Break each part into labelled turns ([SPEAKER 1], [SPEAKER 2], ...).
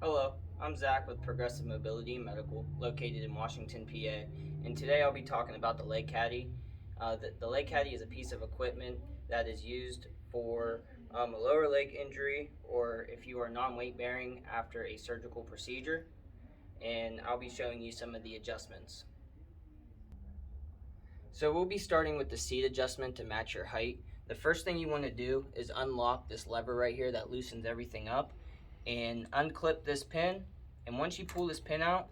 [SPEAKER 1] Hello, I'm Zack with Progressive Mobility Medical, located in Washington, PA, and today I'll be talking about the leg caddy. The leg caddy is a piece of equipment that is used for a lower leg injury or if you are non-weight bearing after a surgical procedure, and I'll be showing you some of the adjustments. So we'll be starting with the seat adjustment to match your height. The first thing you want to do is unlock this lever right here that loosens everything up and unclip this pin, and once you pull this pin out,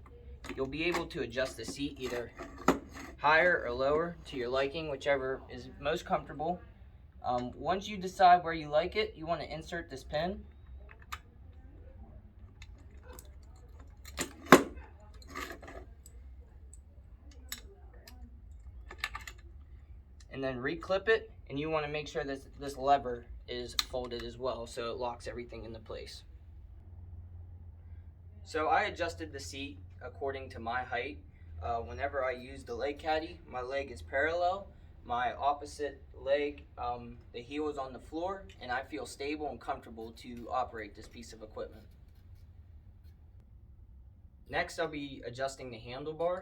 [SPEAKER 1] you'll be able to adjust the seat either higher or lower to your liking, whichever is most comfortable. Once you decide where you like it, you want to insert this pin and then reclip it, and you want to make sure that this lever is folded as well so it locks everything into place. So I adjusted the seat according to my height. Whenever I use the leg caddy, my leg is parallel, my opposite leg, the heel is on the floor, and I feel stable and comfortable to operate this piece of equipment. Next, I'll be adjusting the handlebar.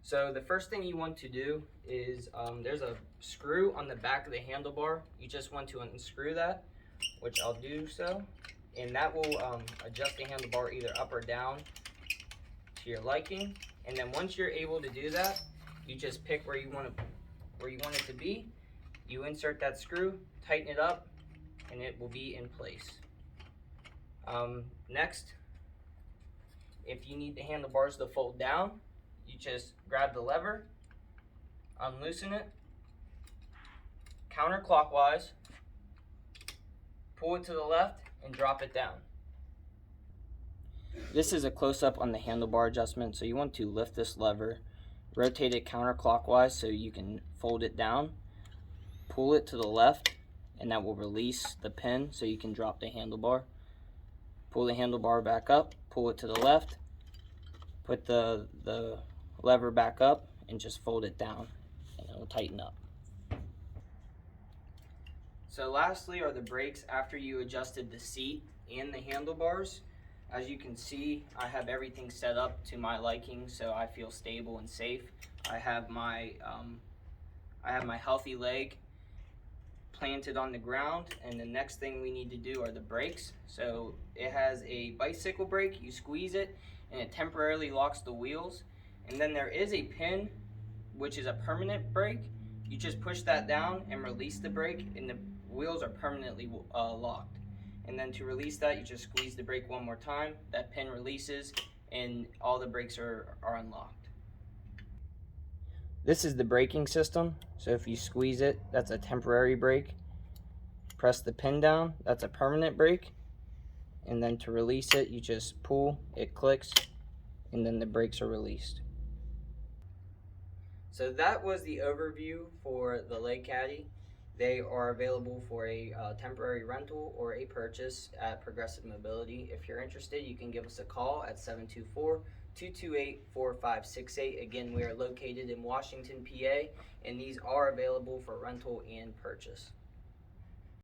[SPEAKER 1] So the first thing you want to do is, there's a screw on the back of the handlebar. You just want to unscrew that, which I'll do so. And that will adjust the handlebar either up or down to your liking. And then once you're able to do that, you just pick where you want it to be. You insert that screw, tighten it up, and it will be in place. Next, if you need the handlebars to fold down, you just grab the lever, unloosen it, counterclockwise, pull it to the left, and drop it down. This is a close-up on the handlebar adjustment, so you want to lift this lever, rotate it counterclockwise so you can fold it down, pull it to the left, and that will release the pin so you can drop the handlebar. Pull the handlebar back up, pull it to the left, put the lever back up, and just fold it down, and it will tighten up. So lastly are the brakes after you adjusted the seat and the handlebars. As you can see, I have everything set up to my liking, so I feel stable and safe. I have my healthy leg planted on the ground, and the next thing we need to do are the brakes. So it has a bicycle brake. You squeeze it, and it temporarily locks the wheels. And then there is a pin, which is a permanent brake. You just push that down and release the brake, and the wheels are permanently locked. And then to release that, you just squeeze the brake one more time, that pin releases, and all the brakes are unlocked. This is the braking system, so if you squeeze it, that's a temporary brake. Press the pin down, that's a permanent brake. And then to release it, you just pull, it clicks, and then the brakes are released. So that was the overview for the leg caddy. They are available for a temporary rental or a purchase at Progressive Mobility. If you're interested, you can give us a call at 724-228-4568. Again, we are located in Washington, PA, and these are available for rental and purchase.